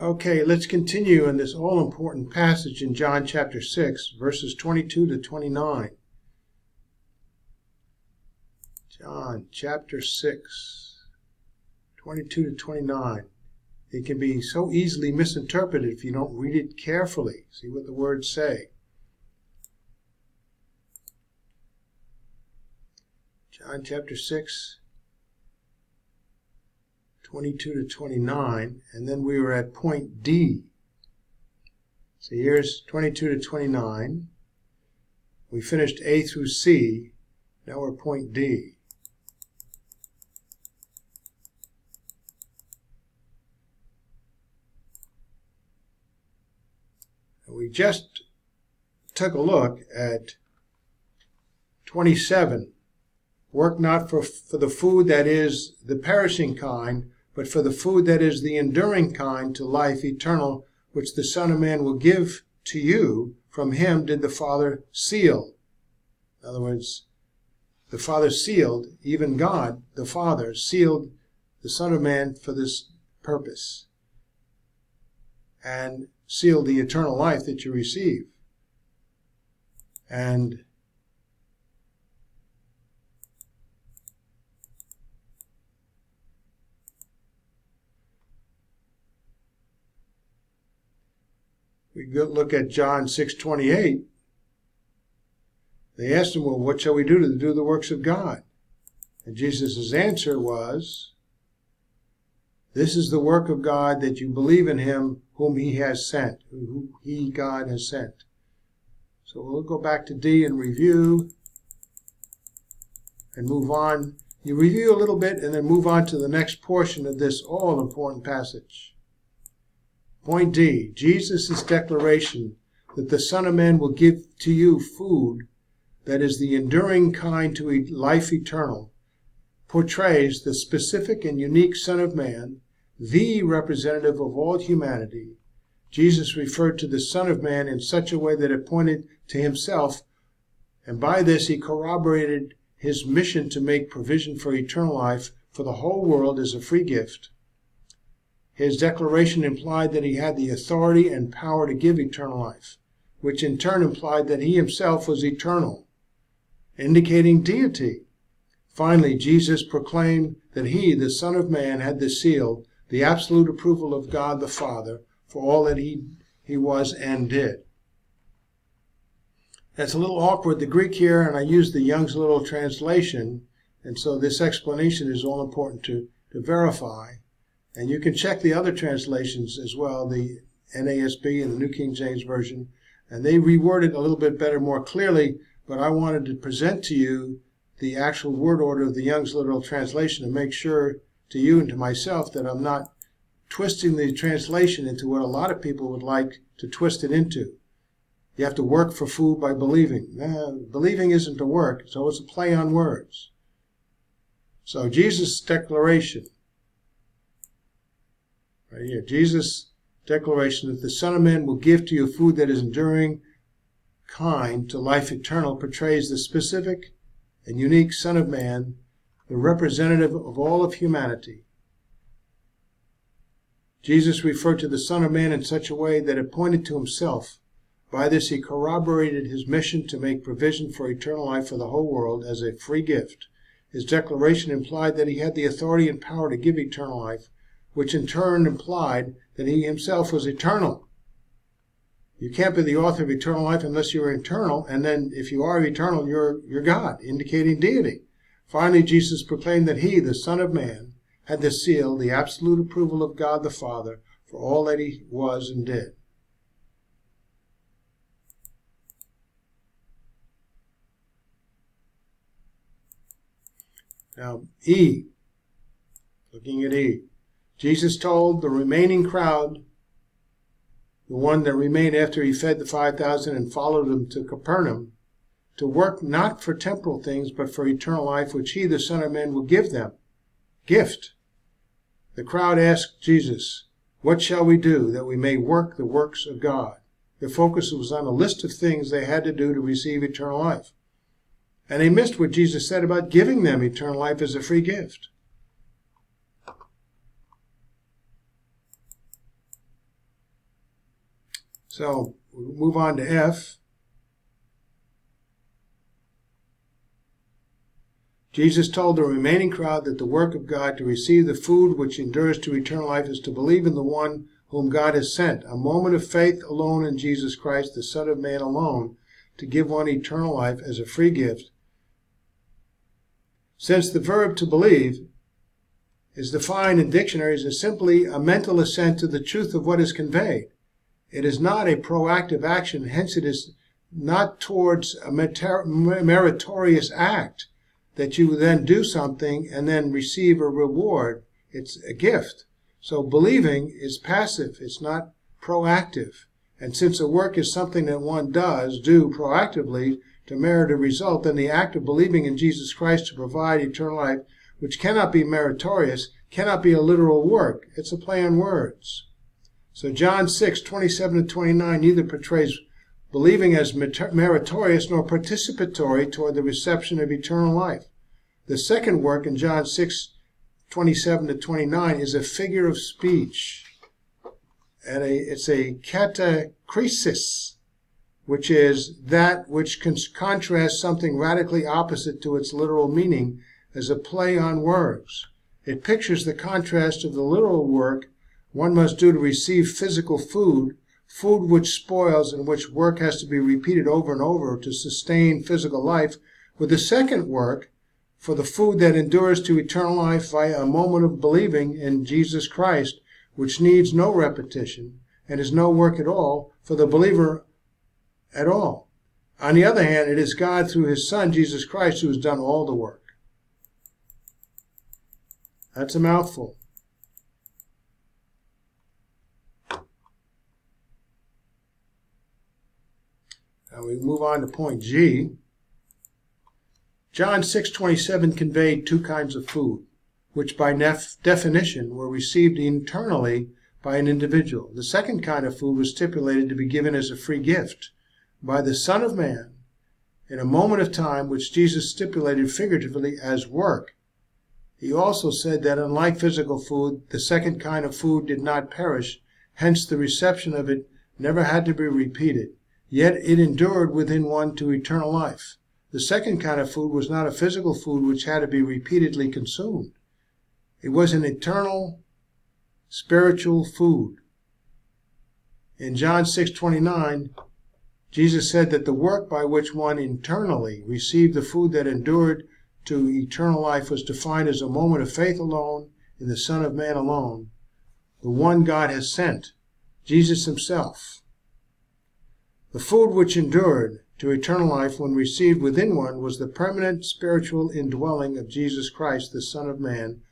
Okay, let's continue in this all-important passage in John chapter 6, verses 22 to 29. John chapter 6, 22 to 29. It can be so easily misinterpreted if you don't read it carefully. See what the words say. John chapter 6, 22 to 29, and then we were at point D. So here's 22 to 29. We finished A through C. Now we're point D. And we just took a look at 27. Work not for the food that is the perishing kind, but for the food that is the enduring kind to life eternal, which the Son of Man will give to you. From him did the Father seal. In other words, the Father sealed, even God, the Father, sealed the Son of Man for this purpose, and sealed the eternal life that you receive. And we look at John 6:28. They asked him, well, what shall we do to do the works of God? And Jesus' answer was, this is the work of God, that you believe in him whom he has sent, who he, God, has sent. So we'll go back to D and review and move on. You review a little bit and then move on to the next portion of this all-important passage. Point D, Jesus' declaration that the Son of Man will give to you food that is the enduring kind to life eternal, portrays the specific and unique Son of Man, the representative of all humanity. Jesus referred to the Son of Man in such a way that it pointed to himself, and by this he corroborated his mission to make provision for eternal life for the whole world as a free gift. His declaration implied that he had the authority and power to give eternal life, which in turn implied that he himself was eternal, indicating deity. Finally, Jesus proclaimed that he, the Son of Man, had the seal, the absolute approval of God the Father, for all that he was and did. That's a little awkward, the Greek here, and I used the Young's Literal Translation, and so this explanation is all important to verify. And you can check the other translations as well, the NASB and the New King James Version, and they reword it a little bit better, more clearly, but I wanted to present to you the actual word order of the Young's Literal Translation to make sure to you and to myself that I'm not twisting the translation into what a lot of people would like to twist it into. You have to work for food by believing. Believing isn't to work, so it's a play on words. So Jesus' declaration, right here, Jesus' declaration that the Son of Man will give to you food that is enduring kind to life eternal portrays the specific and unique Son of Man, the representative of all of humanity. Jesus referred to the Son of Man in such a way that it pointed to himself. By this he corroborated his mission to make provision for eternal life for the whole world as a free gift. His declaration implied that he had the authority and power to give eternal life, which in turn implied that he himself was eternal. You can't be the author of eternal life unless you're eternal, and then if you are eternal, you're God, indicating deity. Finally, Jesus proclaimed that he, the Son of Man, had the seal, the absolute approval of God the Father, for all that he was and did. Now, E, looking at E, Jesus told the remaining crowd, the one that remained after he fed the 5,000 and followed him to Capernaum, to work not for temporal things, but for eternal life, which he, the Son of Man, will give them. Gift. The crowd asked Jesus, what shall we do that we may work the works of God? Their focus was on a list of things they had to do to receive eternal life. And they missed what Jesus said about giving them eternal life as a free gift. So we'll move on to F. Jesus told the remaining crowd that the work of God to receive the food which endures to eternal life is to believe in the one whom God has sent. A moment of faith alone in Jesus Christ, the Son of Man alone, to give one eternal life as a free gift. Since the verb to believe is defined in dictionaries as simply a mental assent to the truth of what is conveyed, it is not a proactive action, hence it is not towards a meritorious act that you then do something and then receive a reward. It's a gift. So believing is passive. It's not proactive. And since a work is something that one does do proactively to merit a result, then the act of believing in Jesus Christ to provide eternal life, which cannot be meritorious, cannot be a literal work. It's a play on words. So John 6:27-29 neither portrays believing as meritorious nor participatory toward the reception of eternal life. The second work in John 6:27-29 is a figure of speech. And it's a katakrisis, which is that which contrasts something radically opposite to its literal meaning as a play on words. It pictures the contrast of the literal work one must do to receive physical food, food which spoils and which work has to be repeated over and over to sustain physical life, with the second work for the food that endures to eternal life via a moment of believing in Jesus Christ, which needs no repetition and is no work at all for the believer at all. On the other hand, it is God through his Son, Jesus Christ, who has done all the work. That's a mouthful. Now we move on to point G. John 6:27 conveyed two kinds of food, which by definition were received internally by an individual. The second kind of food was stipulated to be given as a free gift by the Son of Man in a moment of time, which Jesus stipulated figuratively as work. He also said that unlike physical food, the second kind of food did not perish, hence the reception of it never had to be repeated. Yet it endured within one to eternal life. The second kind of food was not a physical food which had to be repeatedly consumed. It was an eternal spiritual food. In John 6:29, Jesus said that the work by which one internally received the food that endured to eternal life was defined as a moment of faith alone in the Son of Man alone, the one God has sent, Jesus himself. The food which endured to eternal life when received within one was the permanent spiritual indwelling of Jesus Christ, the Son of Man,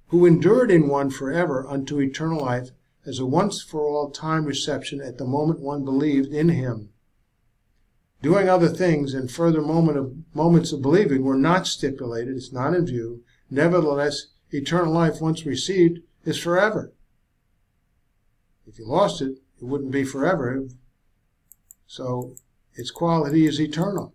who endured in one forever unto eternal life as a once-for-all time reception at the moment one believed in him. Doing other things and further moments of believing were not stipulated, it's not in view. Nevertheless, eternal life once received is forever. If you lost it, it wouldn't be forever. So its quality is eternal.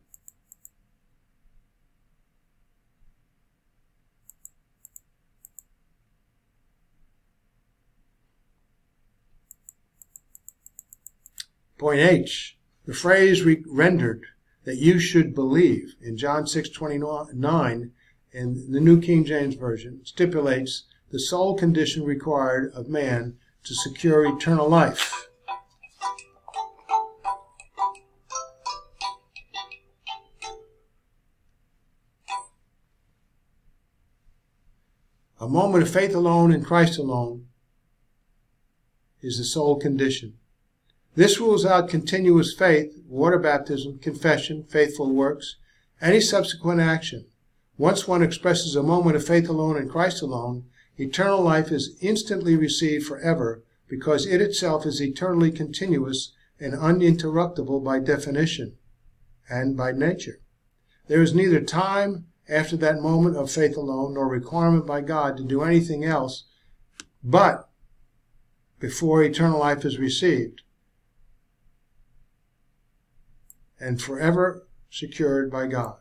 Point H. The phrase rendered that you should believe in John 6:29 in the New King James Version stipulates the sole condition required of man to secure eternal life. A moment of faith alone in Christ alone is the sole condition. This rules out continuous faith, water baptism, confession, faithful works, any subsequent action. Once one expresses a moment of faith alone in Christ alone, eternal life is instantly received forever because it itself is eternally continuous and uninterruptible by definition and by nature. There is neither time after that moment of faith alone nor requirement by God to do anything else but before eternal life is received and forever secured by God.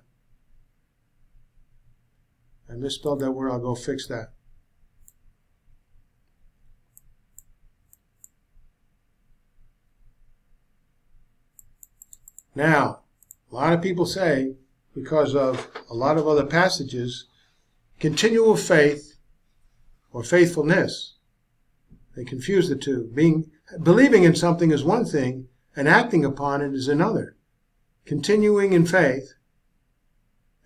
I misspelled that word. I'll go fix that. Now, a lot of people say, because of a lot of other passages, continual faith or faithfulness. They confuse the two. Believing in something is one thing, and acting upon it is another. Continuing in faith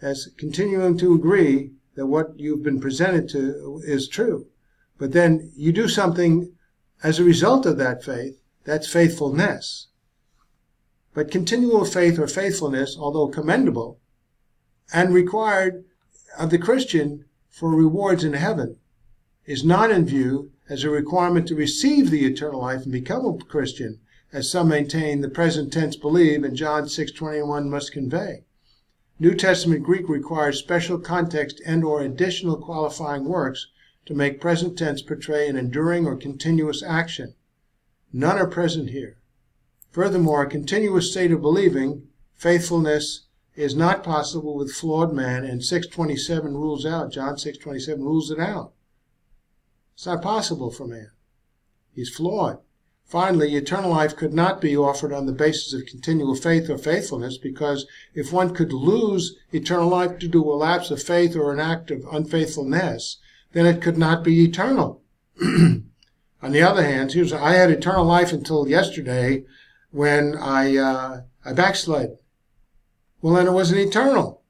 as continuing to agree that what you've been presented to is true. But then you do something as a result of that faith, that's faithfulness. But continual faith or faithfulness, although commendable and required of the Christian for rewards in heaven, is not in view as a requirement to receive the eternal life and become a Christian, as some maintain the present tense believe and John 6:21 must convey. New Testament Greek requires special context and or additional qualifying works to make present tense portray an enduring or continuous action. None are present here. Furthermore, a continuous state of believing, faithfulness, is not possible with flawed man, and 6:27 rules out. John 6:27 rules it out. It's not possible for man. He's flawed. Finally, eternal life could not be offered on the basis of continual faith or faithfulness, because if one could lose eternal life due to a lapse of faith or an act of unfaithfulness, then it could not be eternal. On the other hand, I had eternal life until yesterday when I backslid. Well, then it wasn't eternal.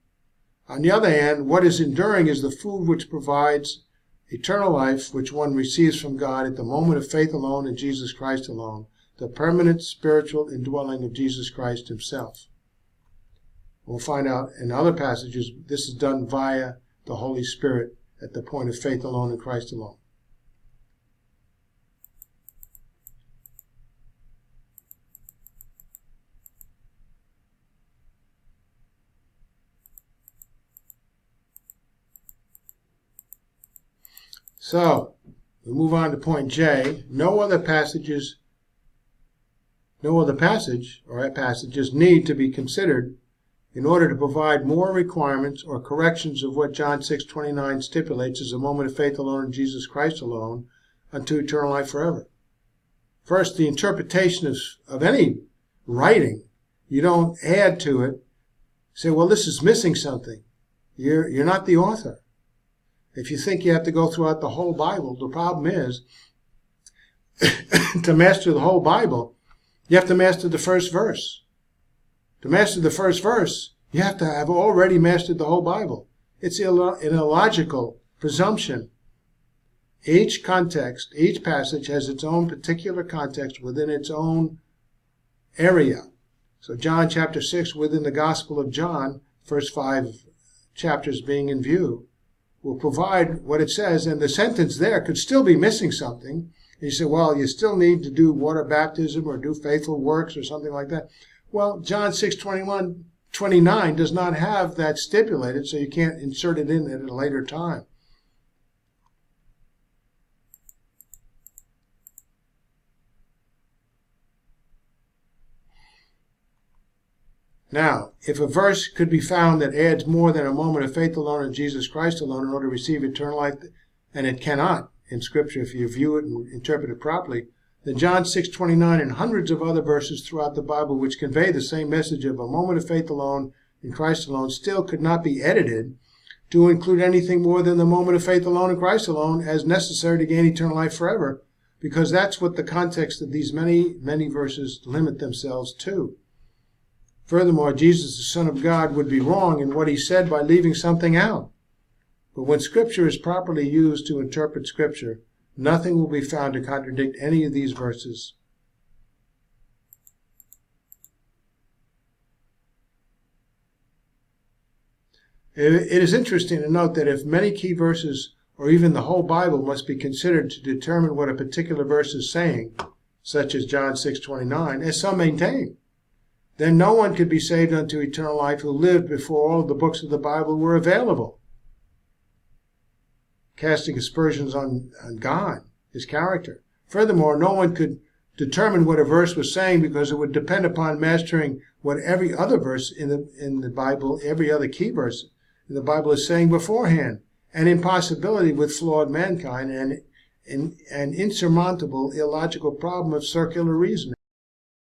On the other hand, what is enduring is the food which provides eternal life, which one receives from God at the moment of faith alone in Jesus Christ alone, the permanent spiritual indwelling of Jesus Christ himself. We'll find out in other passages this is done via the Holy Spirit at the point of faith alone in Christ alone. So, we move on to point J. No other passages or passages need to be considered in order to provide more requirements or corrections of what John 6:29 stipulates as a moment of faith alone in Jesus Christ alone unto eternal life forever. First, the interpretation of any writing, you don't add to it, say, well, this is missing something. You're not the author. If you think you have to go throughout the whole Bible, the problem is, to master the whole Bible, you have to master the first verse. To master the first verse, you have to have already mastered the whole Bible. It's an illogical presumption. Each context, each passage has its own particular context within its own area. So John chapter 6, within the Gospel of John, first 5 chapters being in view, will provide what it says, and the sentence there could still be missing something. And you say, well, you still need to do water baptism or do faithful works or something like that. Well, John 6:29 does not have that stipulated, so you can't insert it in at a later time. Now, if a verse could be found that adds more than a moment of faith alone in Jesus Christ alone in order to receive eternal life, and it cannot in Scripture if you view it and interpret it properly, then John 6:29 and hundreds of other verses throughout the Bible which convey the same message of a moment of faith alone in Christ alone still could not be edited to include anything more than the moment of faith alone in Christ alone as necessary to gain eternal life forever, because that's what the context of these many, many verses limit themselves to. Furthermore, Jesus, the Son of God, would be wrong in what he said by leaving something out. But when Scripture is properly used to interpret Scripture, nothing will be found to contradict any of these verses. It is interesting to note that if many key verses, or even the whole Bible, must be considered to determine what a particular verse is saying, such as John 6:29, as some maintain, then no one could be saved unto eternal life who lived before all of the books of the Bible were available, casting aspersions on God, his character. Furthermore, no one could determine what a verse was saying because it would depend upon mastering what every other verse in the Bible, every other key verse in the Bible is saying beforehand, an impossibility with flawed mankind and an insurmountable illogical problem of circular reasoning.